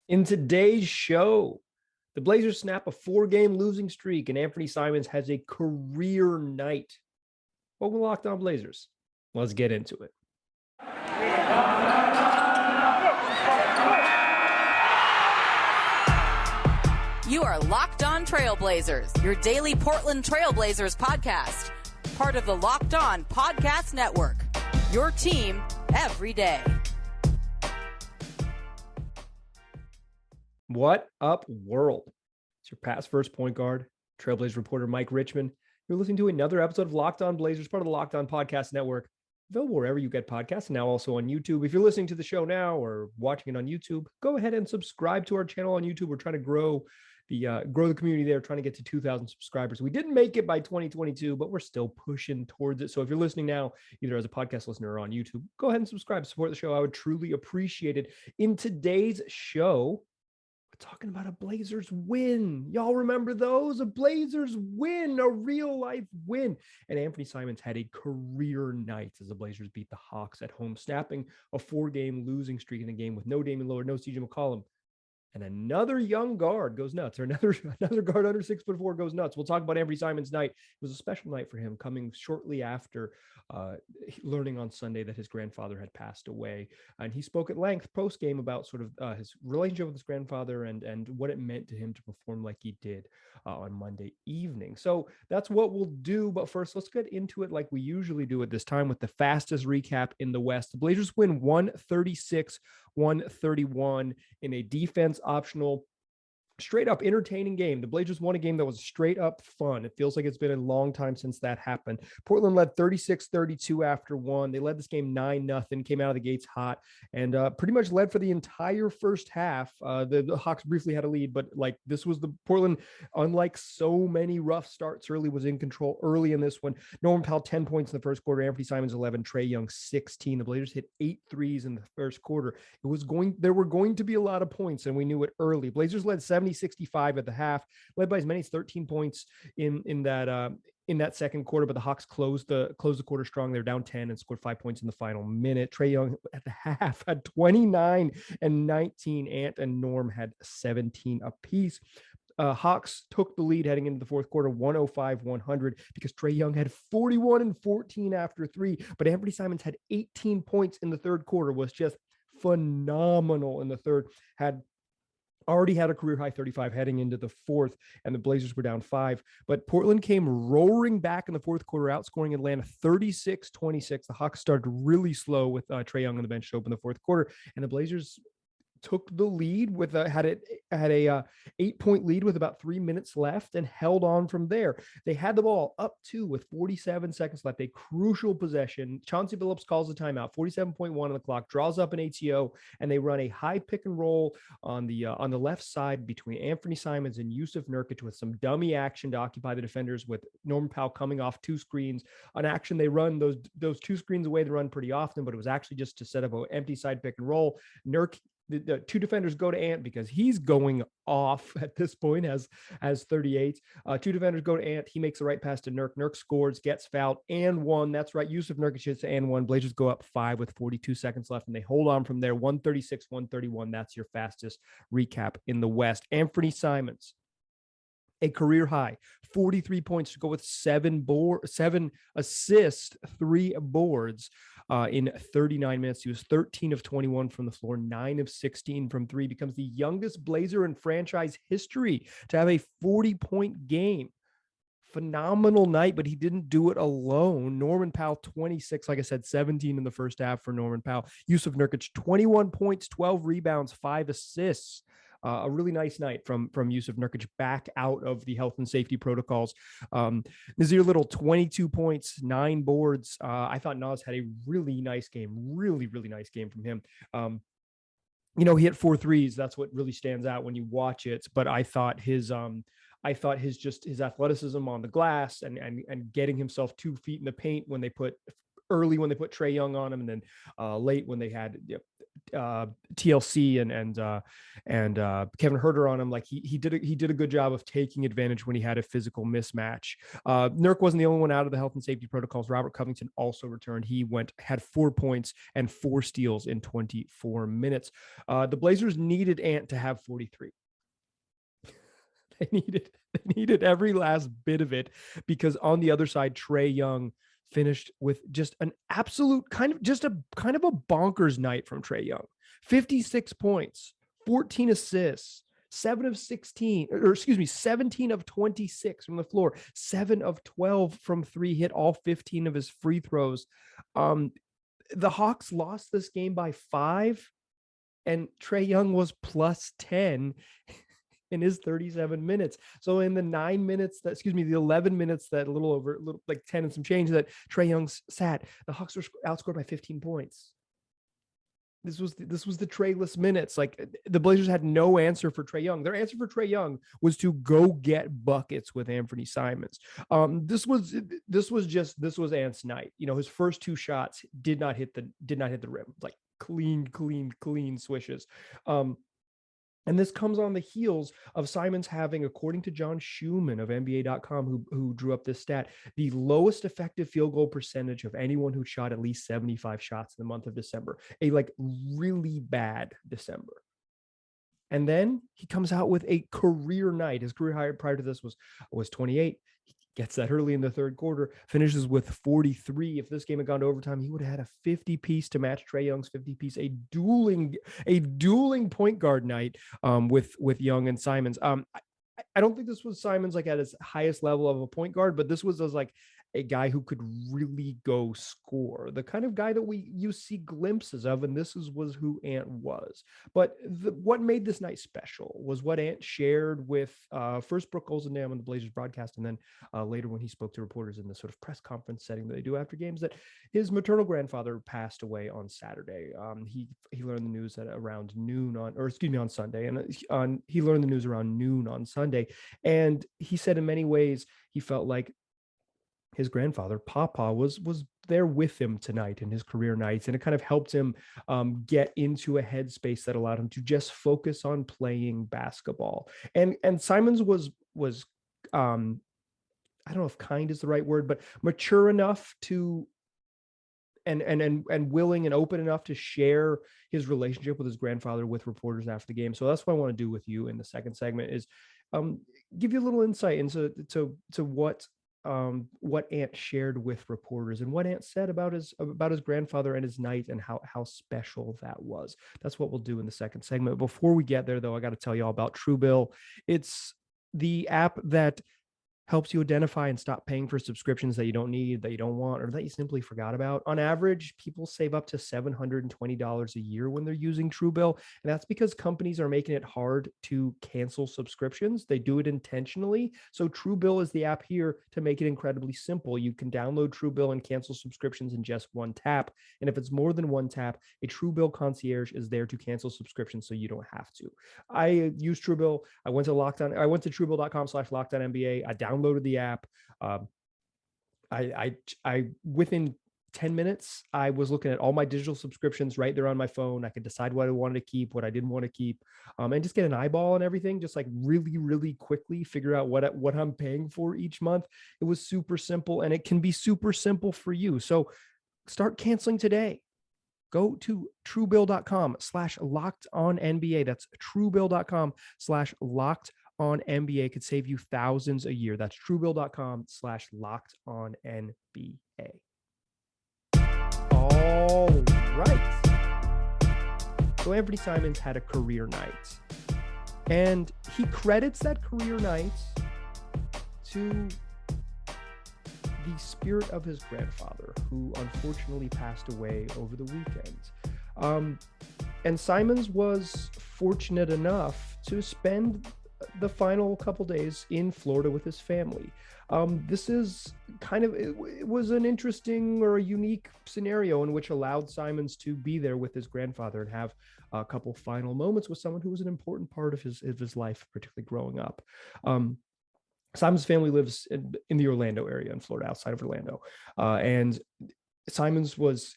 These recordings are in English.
In today's show, the Blazers snap a 4-game losing streak, and Anfernee Simons has a career night. Welcome to Locked On Blazers. Let's get into it. You are Locked On Trailblazers, your daily Portland Trailblazers podcast. Part of the Locked On Podcast Network, your team every day. What up, world? It's your past first point guard, Trailblazers reporter Mike Richmond. You're listening to another episode of Locked On Blazers, part of the Locked On Podcast Network, available wherever you get podcasts, and now also on YouTube. If you're listening to the show now or watching it on YouTube, go ahead and subscribe to our channel on YouTube. We're trying to grow the community there, trying to get to 2,000 subscribers. We didn't make it by 2022, but we're still pushing towards it. So if you're listening now, either as a podcast listener or on YouTube, go ahead and subscribe, support the show. I would truly appreciate it. In today's show, we're talking about a Blazers win. Y'all remember those? A Blazers win, a real life win. And Anfernee Simons had a career night as the Blazers beat the Hawks at home, snapping a 4-game losing streak in the game with no Damian Lillard, no CJ McCollum. And another young guard goes nuts, or another guard under 6'4" goes nuts. We'll talk about Anfernee Simons' night. It was a special night for him, coming shortly after learning on Sunday that his grandfather had passed away. And he spoke at length post-game about sort of his relationship with his grandfather and what it meant to him to perform like he did on Monday evening. So that's what we'll do. But first, let's get into it like we usually do at this time with the fastest recap in the West. The Blazers win 136-131 in a defense optional, straight up entertaining game. The Blazers won a game that was straight up fun. It feels like it's been a long time since that happened. Portland led 36-32 after one. They led this game 9-0, came out of the gates hot, and pretty much led for the entire first half. The Hawks briefly had a lead, but like this was the Portland, unlike so many rough starts early, was in control early in this one. Norman Powell 10 points in the first quarter, Anfernee Simons 11, Trae Young 16. The Blazers hit 8 threes in the first quarter. There were going to be a lot of points, and we knew it early. Blazers led 70-65 at the half, led by as many as 13 points in that second quarter, but the Hawks closed the quarter strong. They're down 10 and scored 5 points in the final minute. Trae Young at the half had 29 and 19. Ant and Norm had 17 apiece. Hawks took the lead heading into the fourth quarter, 105-100, because Trae Young had 41 and 14 after three, but Anfernee Simons had 18 points in the third quarter, was just phenomenal in the third, already had a career high 35 heading into the fourth, and the Blazers were down 5. But Portland came roaring back in the fourth quarter, outscoring Atlanta 36-26. The Hawks started really slow with Trae Young on the bench to open the fourth quarter, and the Blazers took the lead with had a 8-point lead with about 3 minutes left and held on from there. They had the ball up 2 with 47 seconds left, a crucial possession. Chauncey Billups calls the timeout, 47.1 on the clock, draws up an ATO, and they run a high pick and roll on the left side between Anfernee Simons and Jusuf Nurkic with some dummy action to occupy the defenders, with Norman Powell coming off 2 screens. An action they run those 2 screens away, they run pretty often, but it was actually just to set up an empty side pick and roll. The 2 defenders go to Ant because he's going off at this point as 38. 2 defenders go to Ant. He makes the right pass to Nurk. Nurk scores, gets fouled, and 1. That's right. Jusuf Nurkic hits and 1. Blazers go up 5 with 42 seconds left, and they hold on from there. 136-131. That's your fastest recap in the West. Anfernee Simons, a career high 43 points to go with 7 assists, 3 boards in 39 minutes. He was 13 of 21 from the floor, 9 of 16 from 3, becomes the youngest Blazer in franchise history to have a 40-point game. Phenomenal night, but he didn't do it alone. Norman Powell, 26, like I said, 17 in the first half for Norman Powell. Jusuf Nurkic, 21 points, 12 rebounds, 5 assists. A really nice night from Jusuf Nurkic, back out of the health and safety protocols. Nazir Little, 22 points, 9 boards. I thought Nas had a really nice game, really nice game from him. He hit 4 threes. That's what really stands out when you watch it. But I thought his athleticism on the glass and getting himself 2 feet in the paint when they put early when they put Trae Young on him, and then late when they had TLC and Kevin Huerter on him. Like he did a good job of taking advantage when he had a physical mismatch. Nurk wasn't the only one out of the health and safety protocols. Robert Covington also returned. He had 4 points and 4 steals in 24 minutes. The Blazers needed Ant to have 43. They needed every last bit of it, because on the other side, Trae Young finished with just an absolute kind of a bonkers night from Trae Young. 56 points, 14 assists, 17 of 26 from the floor, 7 of 12 from 3, hit all 15 of his free throws. The Hawks lost this game by 5, and Trae Young was plus 10 in his 37 minutes. So in the 11 minutes that like 10 and some change that Trae Young sat, the Hawks were outscored by 15 points. This was the Trae-less minutes. Like, the Blazers had no answer for Trae Young. Their answer for Trae Young was to go get buckets with Anfernee Simons. This was Ant's night. His first 2 shots did not hit the rim. Like clean swishes. And this comes on the heels of Simons having, according to John Schumann of NBA.com, who drew up this stat, the lowest effective field goal percentage of anyone who shot at least 75 shots in the month of December, a really bad December. And then he comes out with a career night. His career high prior to this was 28. He gets that early in the third quarter, finishes with 43. If this game had gone to overtime, he would have had a 50-piece to match Trae Young's 50-piece, a dueling point guard night with Young and Simons. I don't think this was Simons like at his highest level of a point guard, but this was like a guy who could really go score, the kind of guy that you see glimpses of, and this was who Ant was. But what made this night special was what Ant shared with first Brooke Olzendam on the Blazers broadcast, and then later when he spoke to reporters in the sort of press conference setting that they do after games, that his maternal grandfather passed away on Saturday. He learned the news at around noon on Sunday, and he learned the news around noon on Sunday, and he said in many ways he felt like his grandfather, Papa, was there with him tonight in his career nights, and it kind of helped him get into a headspace that allowed him to just focus on playing basketball. And Simons was I don't know if kind is the right word, but mature enough to and willing and open enough to share his relationship with his grandfather with reporters after the game. So that's what I want to do with you in the second segment, is give you a little insight into what Ant shared with reporters and what Ant said about his grandfather and his night and how special that was. That's what we'll do in the second segment. Before we get there, though, I got to tell you all about TrueBill. It's the app that helps you identify and stop paying for subscriptions that you don't need, that you don't want, or that you simply forgot about. On average, people save up to $720 a year when they're using TrueBill. And that's because companies are making it hard to cancel subscriptions. They do it intentionally. So TrueBill is the app here to make it incredibly simple. You can download TrueBill and cancel subscriptions in just one tap. And if it's more than one tap, a TrueBill concierge is there to cancel subscriptions so you don't have to. I use TrueBill. I went to TrueBill.com/LockedOnNBA. I downloaded the app. I within 10 minutes, I was looking at all my digital subscriptions right there on my phone. I could decide what I wanted to keep, what I didn't want to keep, and just get an eyeball on everything, just like really, really quickly figure out what I'm paying for each month. It was super simple, and it can be super simple for you. So start canceling today. Go to TrueBill.com/LockedOnNBA. That's TrueBill.com/LockedOnNBA. Could save you thousands a year. That's TrueBill.com/LockedOnNBA. All right. So Anfernee Simons had a career night, and he credits that career night to the spirit of his grandfather, who unfortunately passed away over the weekend. And Simons was fortunate enough to spend the final couple days in Florida with his family. This is it was an interesting or a unique scenario in which allowed Simons to be there with his grandfather and have a couple final moments with someone who was an important part of his life, particularly growing up. Simon's family lives in the Orlando area in Florida, outside of Orlando. And Simons was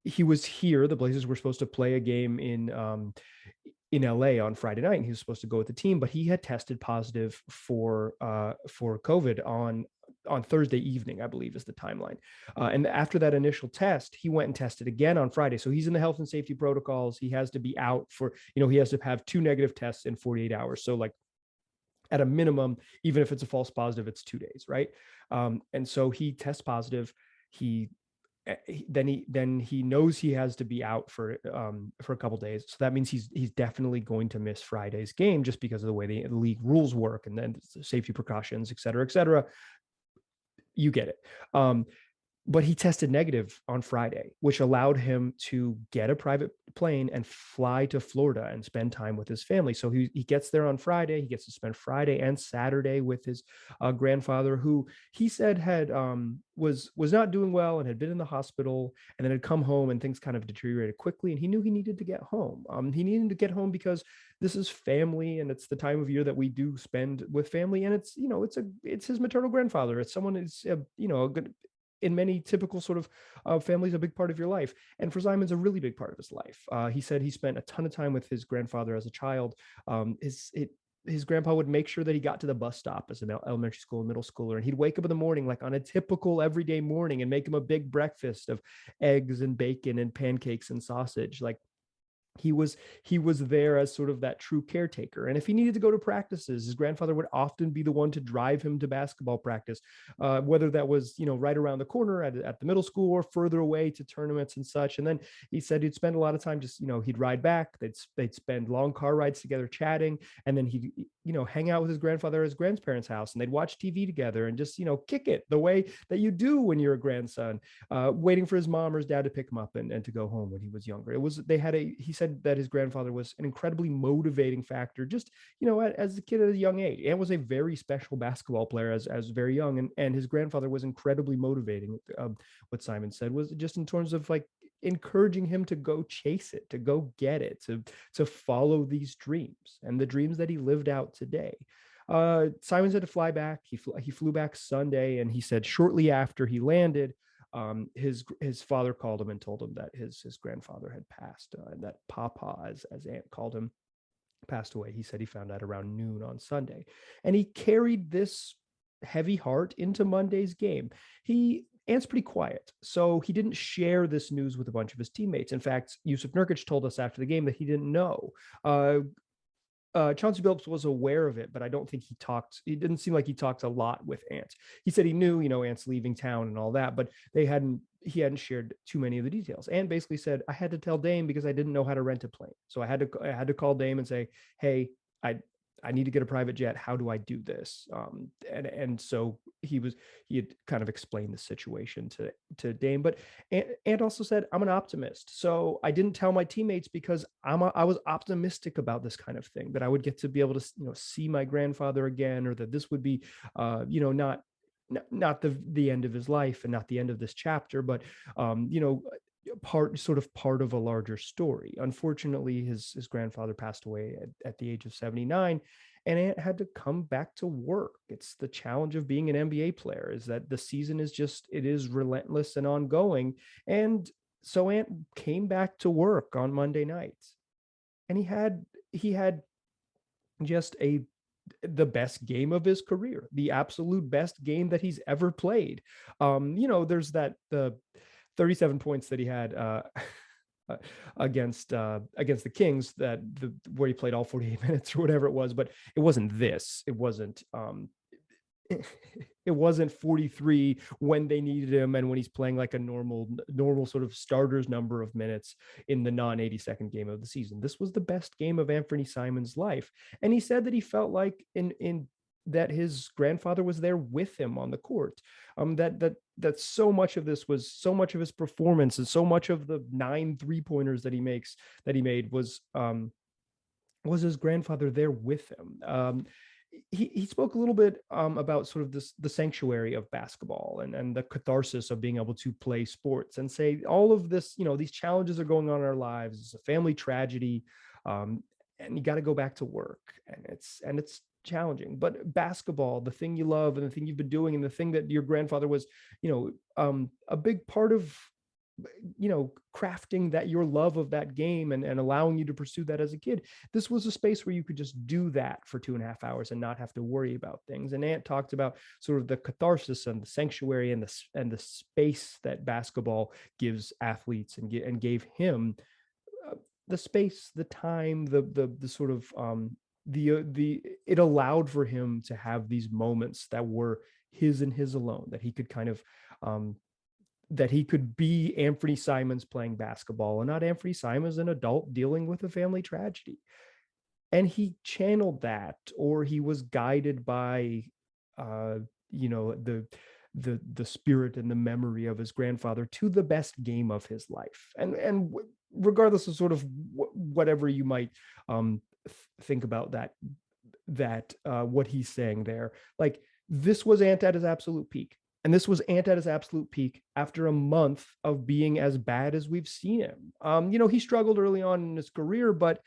he was here. The Blazers were supposed to play a game in LA on Friday night, and he was supposed to go with the team, but he had tested positive for COVID on Thursday evening, I believe is the timeline. And after that initial test, he went and tested again on Friday. So he's in the health and safety protocols. He has to be out for, he has to have 2 negative tests in 48 hours. So like at a minimum, even if it's a false positive, it's 2 days, right? And so he tests positive. Then he knows he has to be out for a couple of days. So that means he's definitely going to miss Friday's game just because of the way the league rules work, and then safety precautions, et cetera, et cetera. You get it. But he tested negative on Friday, which allowed him to get a private plane and fly to Florida and spend time with his family. So he gets there on Friday. He gets to spend Friday and Saturday with his grandfather, who he said had was not doing well and had been in the hospital, and then had come home and things kind of deteriorated quickly. And he knew he needed to get home. He needed to get home because this is family, and it's the time of year that we do spend with family. And it's it's his maternal grandfather. It's someone who's a good, in many typical sort of families, a big part of your life. And for Simons, a really big part of his life. He said he spent a ton of time with his grandfather as a child. His grandpa would make sure that he got to the bus stop as an elementary school and middle schooler. And he'd wake up in the morning, like on a typical everyday morning, and make him a big breakfast of eggs and bacon and pancakes and sausage. Like, he was there as sort of that true caretaker. And if he needed to go to practices, his grandfather would often be the one to drive him to basketball practice, whether that was, right around the corner at the middle school or further away to tournaments and such. And then he said he'd spend a lot of time just, he'd ride back. They'd spend long car rides together chatting. And then he'd, hang out with his grandfather at his grandparents' house, and they'd watch TV together and just, kick it the way that you do when you're a grandson, waiting for his mom or his dad to pick him up and to go home when he was younger. He said that his grandfather was an incredibly motivating factor, just, as a kid at a young age, and was a very special basketball player as very young. And his grandfather was incredibly motivating. What Simon said was just in terms of like encouraging him to go chase it, to go get it, to follow these dreams, and the dreams that he lived out today. Simons had to fly back. He flew back Sunday, and he said shortly after he landed, his father called him and told him that his grandfather had passed, and that Papa, as Aunt called him, passed away. He said he found out around noon on Sunday, and he carried this heavy heart into Monday's game. Ant's pretty quiet, so he didn't share this news with a bunch of his teammates. In fact, Yusuf Nurkic told us after the game that he didn't know. Chauncey Billups was aware of it, but I don't think he talked. It didn't seem like he talked a lot with Ant. He said he knew, Ant's leaving town and all that, but he hadn't shared too many of the details. Ant basically said, I had to tell Dame because I didn't know how to rent a plane. So I had to call Dame and say, hey, I need to get a private jet. How do I do this? And so he had kind of explained the situation to Dame, but Ant also said, I'm an optimist. So I didn't tell my teammates because I was optimistic about this kind of thing, that I would get to be able to, see my grandfather again, or that this would be, not the end of his life and not the end of this chapter, but, part of a larger story. Unfortunately, his grandfather passed away at the age of 79, and Ant had to come back to work. It's the challenge of being an NBA player, is that the season is relentless and ongoing. And so Ant came back to work on Monday night, and he had just the best game of his career, the absolute best game that he's ever played. There's the 37 points that he had against the Kings, where he played all 48 minutes or whatever it was, but it wasn't this. It wasn't 43 when they needed him, and when he's playing like a normal sort of starters number of minutes in the non-82nd game of the season. This was the best game of Anfernee Simons' life, and he said that he felt like in that his grandfather was there with him on the court. That so much of this was, so much of his performance, and so much of the 9 3-pointers that he made was his grandfather there with him. He spoke a little bit about sort of the sanctuary of basketball and the catharsis of being able to play sports, and say all of this, these challenges are going on in our lives. It's a family tragedy, and you got to go back to work, and it's challenging. But basketball, the thing you love and the thing you've been doing and the thing that your grandfather was, a big part of, crafting that your love of that game and allowing you to pursue that as a kid. This was a space where you could just do that for 2.5 hours and not have to worry about things. And Ant talked about sort of the catharsis and the sanctuary and the space that basketball gives athletes and gave him the space, the time, the sort of it allowed for him to have these moments that were his and his alone, that he could kind of that he could be Anfernee Simons playing basketball and not Anfernee Simons, an adult dealing with a family tragedy. And he channeled that, or he was guided by, the spirit and the memory of his grandfather to the best game of his life. And regardless of sort of whatever you might think about that what he's saying there, like, this was Ant at his absolute peak. And this was Ant at his absolute peak after a month of being as bad as we've seen him. He struggled early on in his career, but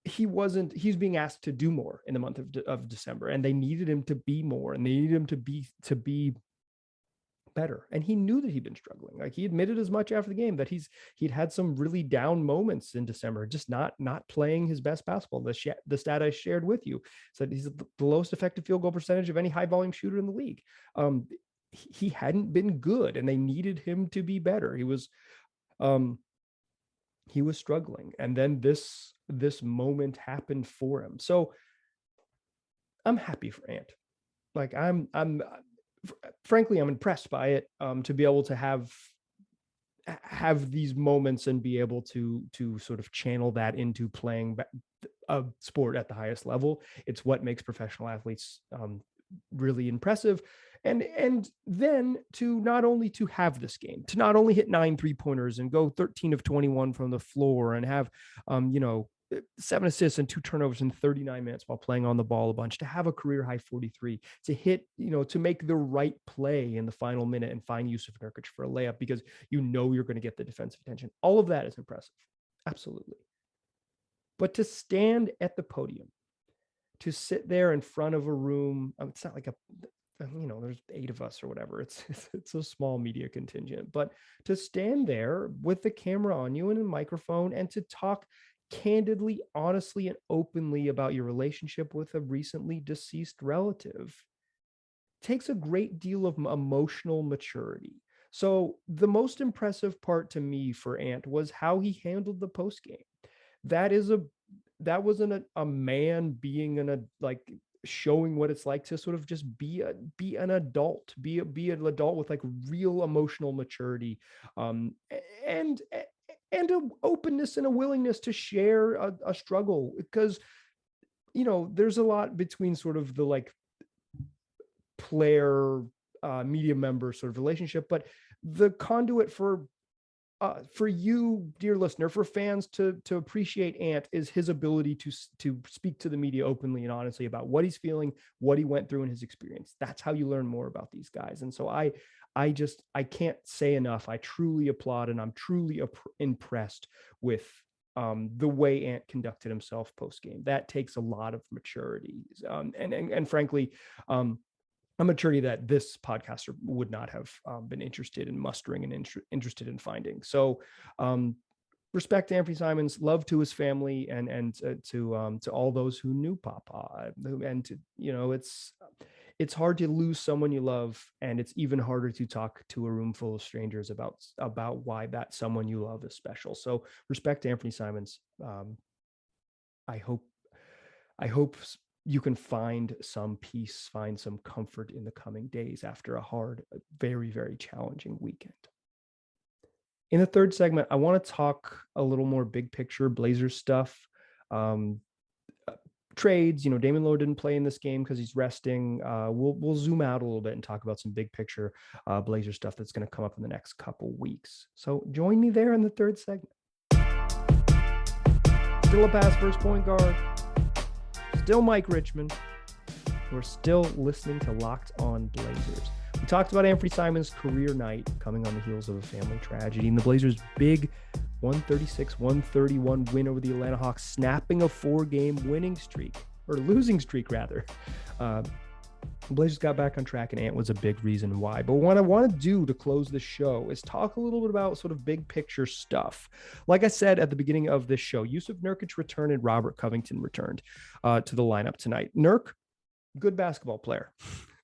he's being asked to do more in the month of December, and they needed him to be more, and they needed him to be better. And he knew that he'd been struggling. Like, he admitted as much after the game that he'd had some really down moments in December, just not playing his best basketball. The stat I shared with you said he's the lowest effective field goal percentage of any high volume shooter in the league. He hadn't been good, and they needed him to be better. He was struggling, and then this moment happened for him. So I'm happy for Ant. Like, frankly, I'm impressed by it, to be able to have these moments and be able to sort of channel that into playing a sport at the highest level. It's what makes professional athletes really impressive. And then to not only to have this game, to not only hit 9 3-pointers and go 13 of 21 from the floor and have 7 assists and 2 turnovers in 39 minutes while playing on the ball a bunch, to have a career high 43, to hit, to make the right play in the final minute and find Yusuf Nurkic for a layup because you're going to get the defensive attention. All of that is impressive. Absolutely. But to stand at the podium, to sit there in front of a room, it's not like there's 8 of us or whatever. It's a small media contingent, but to stand there with the camera on you and a microphone and to talk candidly, honestly, and openly about your relationship with a recently deceased relative takes a great deal of emotional maturity. So the most impressive part to me for Ant was how he handled the postgame. That wasn't a man being showing what it's like to sort of just be an adult, be an adult with like real emotional maturity, and an openness and a willingness to share a struggle, because there's a lot between sort of the like player media member sort of relationship, but the conduit for you, dear listener, for fans to appreciate Ant is his ability to speak to the media openly and honestly about what he's feeling, what he went through in his experience. That's how you learn more about these guys. And so I can't say enough. I truly applaud, and I'm truly impressed with the way Ant conducted himself post game. That takes a lot of maturity, and frankly, a maturity that this podcaster would not have been interested in mustering and interested in finding. So respect to Anfernee Simons, love to his family, and to all those who knew Papa. And it's hard to lose someone you love, and it's even harder to talk to a room full of strangers about why that someone you love is special. So respect to Anfernee Simons. I hope you can find some peace, find some comfort in the coming days after a hard, very, very challenging weekend. In the third segment, I want to talk a little more big picture Blazers stuff. Trades, Damian Lillard didn't play in this game because he's resting. We'll zoom out a little bit and talk about some big picture Blazer stuff that's going to come up in the next couple weeks. So join me there in the third segment. Still a pass first point guard. Still Mike Richmond. We're still listening to Locked On Blazers. We talked about Anfernee Simons' career night coming on the heels of a family tragedy, and the Blazers' big 136-131 win over the Atlanta Hawks, snapping a 4-game winning streak. or losing streak rather. Blazers got back on track, and Ant was a big reason why. But what I want to do to close the show is talk a little bit about sort of big picture stuff. Like I said at the beginning of this show, Yusuf Nurkic returned and Robert Covington returned to the lineup tonight. Nurk, good basketball player.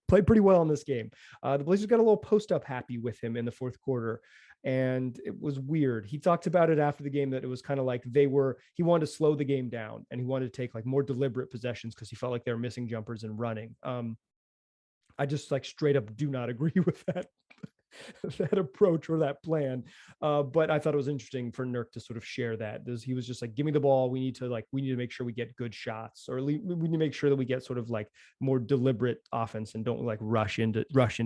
Played pretty well in this game. The Blazers got a little post-up happy with him in the fourth quarter, and it was weird. He talked about it after the game that it was kind of like he wanted to slow the game down, and he wanted to take like more deliberate possessions because he felt like they were missing jumpers and running. I just like straight up do not agree with that approach or that plan. But I thought it was interesting for Nurk to sort of share that. He was just like, give me the ball. We need to make sure we get good shots, or we need to make sure that we get sort of like more deliberate offense and don't like rush into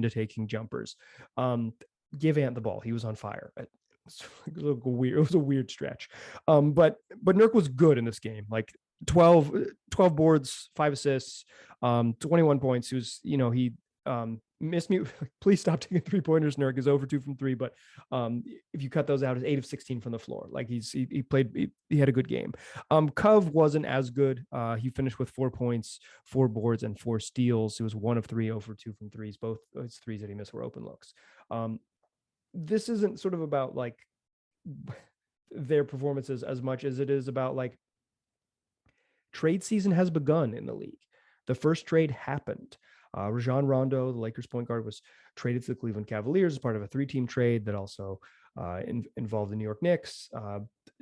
taking jumpers. Give Ant the ball. He was on fire. It was a weird stretch. But Nurk was good in this game. Like 12 boards, 5 assists, 21 points. He was, he missed me. Please stop taking 3-pointers. Nurk is over 2 from 3, but if you cut those out, it's 8 of 16 from the floor. Like he played, he had a good game. Cov wasn't as good. He finished with 4 points, 4 boards, and 4 steals. He was 1 of 3 over 2 from threes. Both his threes that he missed were open looks. This isn't sort of about like their performances as much as it is about like trade season has begun in the league. The first trade happened. Rajon Rondo, the Lakers point guard, was traded to the Cleveland Cavaliers as part of a 3-team trade that also involved the New York Knicks.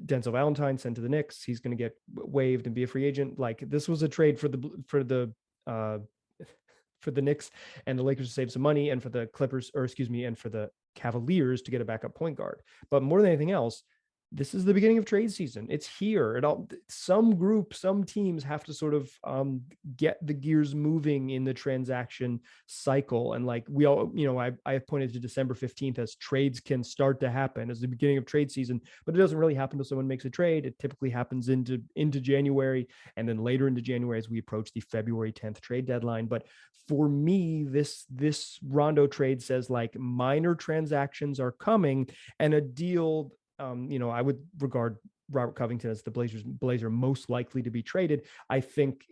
Denzel Valentine sent to the Knicks. He's going to get waived and be a free agent. Like this was a trade for the Knicks and the Lakers to save some money, and for the and for the Cavaliers to get a backup point guard. But more than anything else, this is the beginning of trade season. It's here. Some teams have to sort of get the gears moving in the transaction cycle. And like we all, I have pointed to December 15th as trades can start to happen as the beginning of trade season, but it doesn't really happen until someone makes a trade. It typically happens into January, and then later into January as we approach the February 10th trade deadline. But for me, this Rondo trade says like minor transactions are coming, and a deal. I would regard Robert Covington as the Blazer most likely to be traded. I think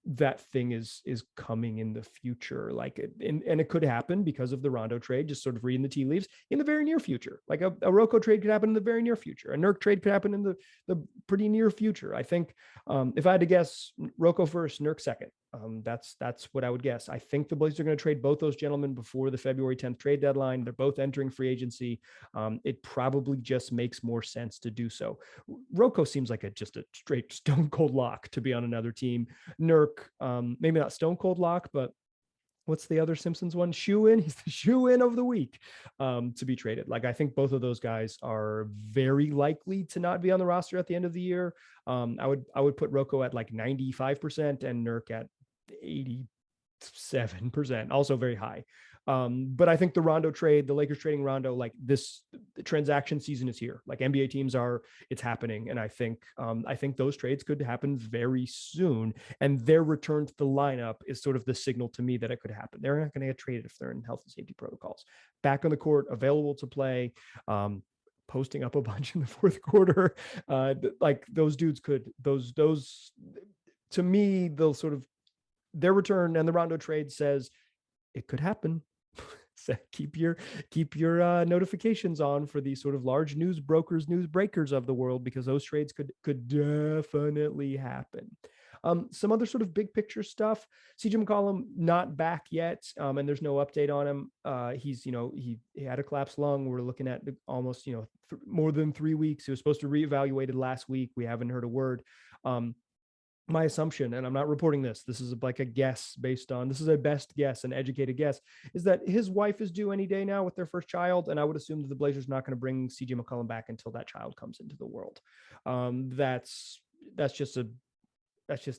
that thing is coming in the future. Like, and it could happen because of the Rondo trade, just sort of reading the tea leaves, in the very near future. Like a Rocco trade could happen in the very near future. A Nurk trade could happen in the pretty near future. I think if I had to guess, Rocco first, Nurk second. That's what I would guess. I think the Blazers are going to trade both those gentlemen before the February 10th trade deadline. They're both entering free agency. It probably just makes more sense to do so. Rocco seems like just a straight stone cold lock to be on another team. Nurk, maybe not stone cold lock, but what's the other Simpsons one? Shoe in. He's the shoe in of the week to be traded. Like, I think both of those guys are very likely to not be on the roster at the end of the year. I would put Rocco at like 95% and Nurk at 87%, also very high. But I think the Rondo trade, the Lakers trading Rondo, like this, the transaction season is here. Like NBA teams it's happening. And I think those trades could happen very soon. And their return to the lineup is sort of the signal to me that it could happen. They're not going to get traded if they're in health and safety protocols. Back on the court, available to play, posting up a bunch in the fourth quarter. Like those dudes those to me, they'll sort of, their return and the Rondo trade says it could happen. So keep your notifications on for these sort of large news breakers of the world, because those trades could definitely happen. Some other sort of big picture stuff. CJ McCollum not back yet, and there's no update on him. He had a collapsed lung. We're looking at almost more than 3 weeks. He was supposed to reevaluated last week. We haven't heard a word. My assumption, and I'm not reporting this is like a guess this is a best guess, an educated guess, is that his wife is due any day now with their first child. And I would assume that the Blazers not going to bring CJ McCollum back until that child comes into the world. That's just an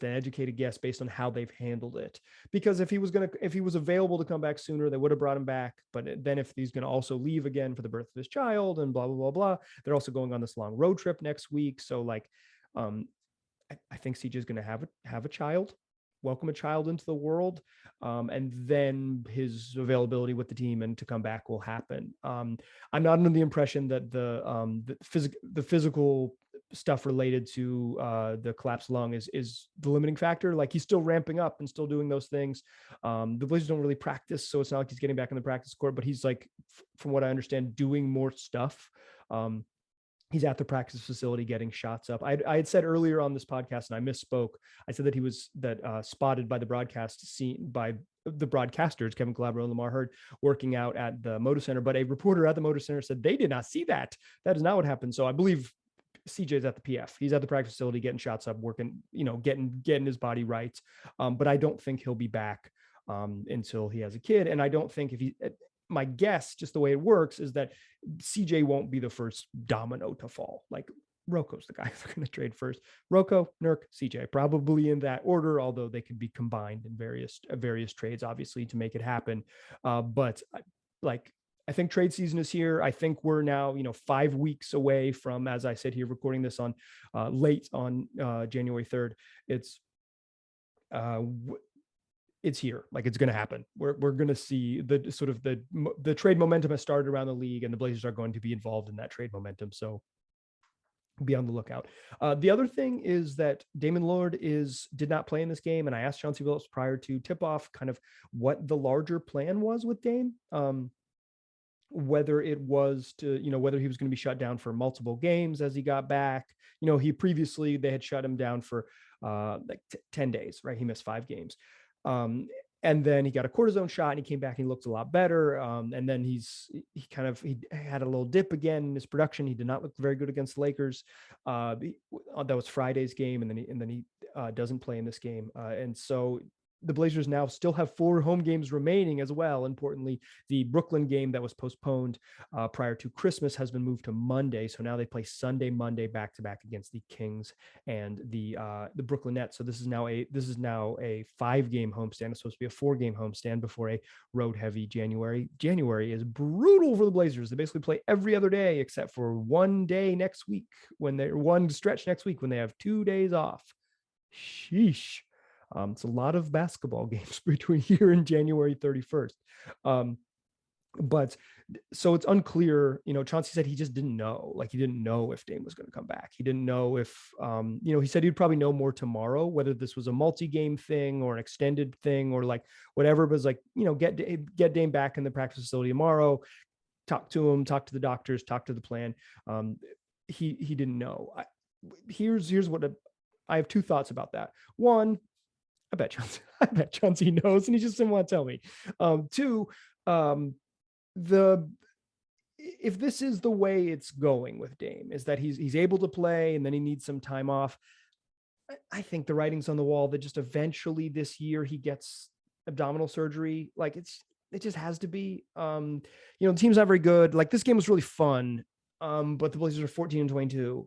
educated guess based on how they've handled it. Because if he was available to come back sooner, they would have brought him back. But then if he's going to also leave again for the birth of his child and blah, blah, blah, blah, they're also going on this long road trip next week. So like, I think CJ is going to have a child, welcome a child into the world, and then his availability with the team and to come back will happen. I'm not under the impression that the physical stuff related to the collapsed lung is the limiting factor. Like he's still ramping up and still doing those things. The Blazers don't really practice, so it's not like he's getting back in the practice court, but he's like, from what I understand, doing more stuff. He's at the practice facility getting shots up. I had said earlier on this podcast, and I misspoke. I said that he was spotted by the broadcasters, Kevin Calabro and Lamar Hurd, working out at the Moda Center. But a reporter at the Moda Center said they did not see that. That is not what happened. So I believe CJ's at the PF. He's at the practice facility getting shots up, working, getting his body right. But I don't think he'll be back until he has a kid. And I don't think my guess, just the way it works, is that CJ won't be the first domino to fall. Like Roko's the guy they're going to trade first. Roko, Nurk, CJ, probably in that order, although they could be combined in various trades, obviously, to make it happen. But I think trade season is here. I think we're now, 5 weeks away from, as I sit here recording this on late on January 3rd. It's here. Like it's going to happen. We're going to see the trade momentum has started around the league, and the Blazers are going to be involved in that trade momentum. So be on the lookout. The other thing is that Damian Lillard did not play in this game. And I asked Chauncey Billups prior to tip off kind of what the larger plan was with Dame. Whether it was to, whether he was going to be shut down for multiple games as he got back. He previously, they had shut him down for 10 days, right? He missed 5 games. And then he got a cortisone shot and he came back and he looked a lot better. And then he had a little dip again in his production. He did not look very good against the Lakers. That was Friday's game. And then he doesn't play in this game. And so the Blazers now still have 4 home games remaining as well. Importantly, the Brooklyn game that was postponed prior to Christmas has been moved to Monday. So now they play Sunday, Monday, back to back against the Kings and the Brooklyn Nets. So this is now a 5-game homestand. It's supposed to be a 4-game homestand before a road heavy January. January is brutal for the Blazers. They basically play every other day except for one stretch next week when they have 2 days off. Sheesh. It's a lot of basketball games between here and January 31st. But so it's unclear, Chauncey said he just didn't know, he didn't know if Dame was going to come back. He didn't know if, he said he'd probably know more tomorrow, whether this was a multi-game thing or an extended thing or whatever, but it's get Dame back in the practice facility tomorrow, talk to him, talk to the doctors, talk to the plan. He didn't know. Here's what I have 2 thoughts about that. One, I bet Chauncey knows, and he just didn't want to tell me. 2, if this is the way it's going with Dame, is that he's able to play and then he needs some time off. I think the writing's on the wall that just eventually this year he gets abdominal surgery. It just has to be. The team's not very good. This game was really fun, but the Blazers are 14-22.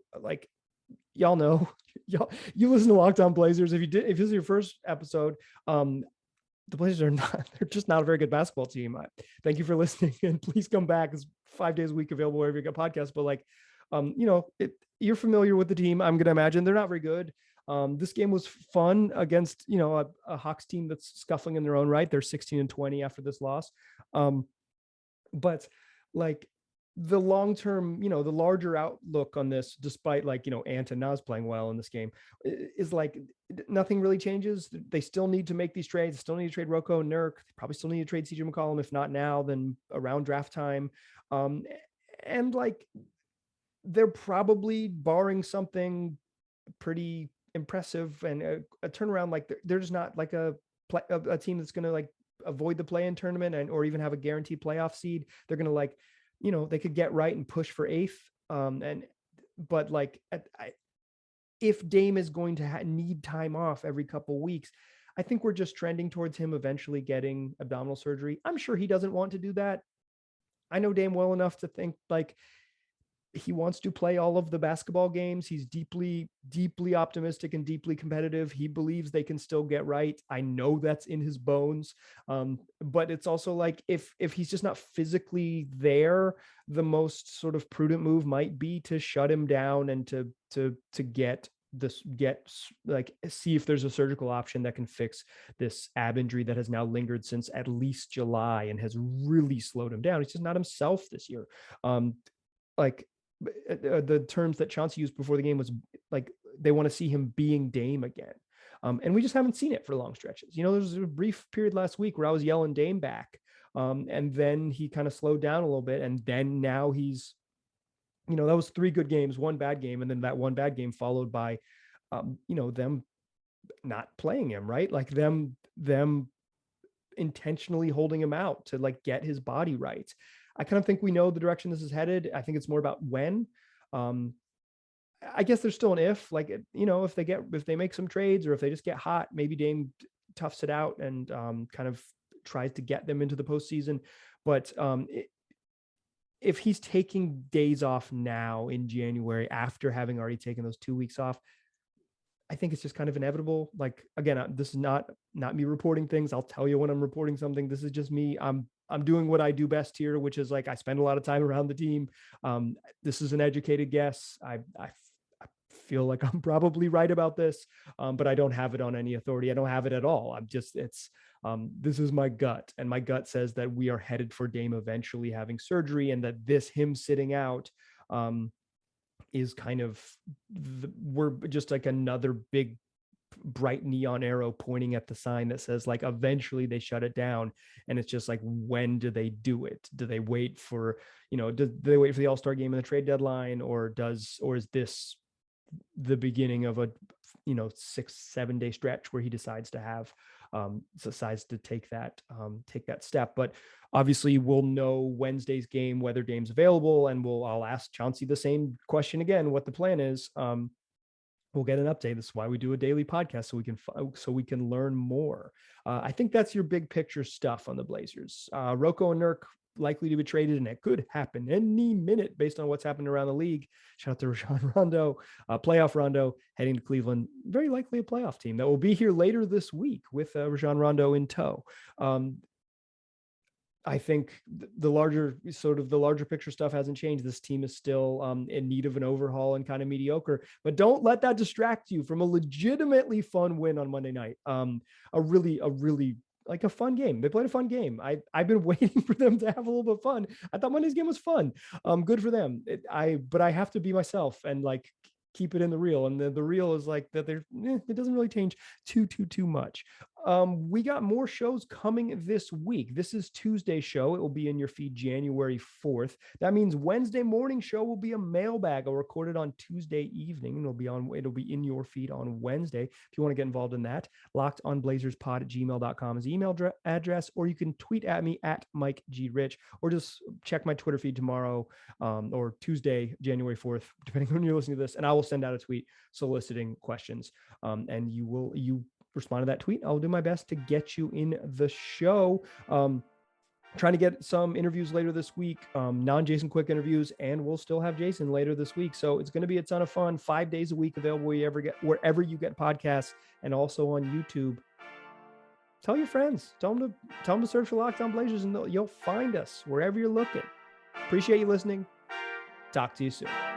Y'all know, you listen to Locked On Blazers. If this is your first episode, the Blazers they're just not a very good basketball team. Thank you for listening, and please come back. It's 5 days a week available wherever you get podcasts. But you're familiar with the team. I'm going to imagine they're not very good. This game was fun against, a Hawks team that's scuffling in their own right. They're 16-20 after this loss. But the long-term, the larger outlook on this, despite Ant and Nas playing well in this game, is nothing really changes. They still need to make these trades. They still need to trade Roko and Nurk. They probably still need to trade CJ McCollum. If not now, then around draft time. And they're probably, barring something pretty impressive and a turnaround, they're just not a team that's going to avoid the play-in tournament or even have a guaranteed playoff seed. They're going to they could get right and push for 8th. If Dame is going to need time off every couple weeks, I think we're just trending towards him eventually getting abdominal surgery. I'm sure he doesn't want to do that. I know Dame well enough to think he wants to play all of the basketball games. He's deeply, deeply optimistic and deeply competitive. He believes they can still get right. I know that's in his bones. But it's also if he's just not physically there, the most sort of prudent move might be to shut him down and to see if there's a surgical option that can fix this ab injury that has now lingered since at least July and has really slowed him down. He's just not himself this year. the terms that Chauncey used before the game was like, they want to see him being Dame again. And we just haven't seen it for long stretches. There was a brief period last week where I was yelling Dame back. And then he kind of slowed down a little bit. And then now he's, that was 3 good games, 1 bad game. And then that 1 bad game followed by, them not playing him, right? Like them intentionally holding him out to like get his body right. I kind of think we know the direction this is headed. I think it's more about when. I guess there's still an if, like, if they make some trades or if they just get hot, maybe Dame toughs it out and kind of tries to get them into the postseason. But if he's taking days off now in January after having already taken those 2 weeks off, I think it's just kind of inevitable. Like, again, this is not me reporting things. I'll tell you when I'm reporting something. This is just me. I'm doing what I do best here, which is like, I spend a lot of time around the team. This is an educated guess. I feel like I'm probably right about this, but I don't have it on any authority. I don't have it at all. This is my gut, and my gut says that we are headed for Dame eventually having surgery, and that him sitting out, is kind of, we're just like another big bright neon arrow pointing at the sign that says like, eventually they shut it down. And it's just like, when do they do it? Do they wait for, do they wait for the All-Star game and the trade deadline, or is this the beginning of a 6-7 day stretch where he decides to take that step? But obviously we'll know Wednesday's game whether Dame's available, and I'll ask Chauncey the same question again, what the plan is. We'll get an update. This is why we do a daily podcast, so we can learn more. I think that's your big picture stuff on the Blazers. Rocco and Nurk likely to be traded, and it could happen any minute based on what's happened around the league. Shout out to Rajon Rondo, playoff Rondo heading to Cleveland. Very likely a playoff team that will be here later this week with Rajon Rondo in tow. I think the larger picture stuff hasn't changed. This team is still in need of an overhaul and kind of mediocre, but don't let that distract you from a legitimately fun win on Monday night. A really like a fun game. They played a fun game. I've been waiting for them to have a little bit of fun. I thought Monday's game was fun. Good for them. But I have to be myself and like keep it in the real. And the real is like that it doesn't really change too much. We got more shows coming this week. This is Tuesday's show. It will be in your feed January 4th. That means Wednesday morning show will be a mailbag. I'll record it on Tuesday evening, and it'll be in your feed on Wednesday. If you want to get involved in that, lockedonblazerspod@gmail.com is the email address, or you can tweet at me at Mike G. Rich, or just check my Twitter feed tomorrow, or Tuesday, January 4th, depending on when you're listening to this, and I will send out a tweet soliciting questions. And you respond to that tweet. I'll do my best to get you in the show. Trying to get some interviews later this week, non-Jason Quick interviews, and we'll still have Jason later this week. So it's going to be a ton of fun. 5 days a week available wherever you get podcasts, and also on YouTube. Tell your friends. Tell them to search for Locked On Blazers, and you'll find us wherever you're looking. Appreciate you listening. Talk to you soon.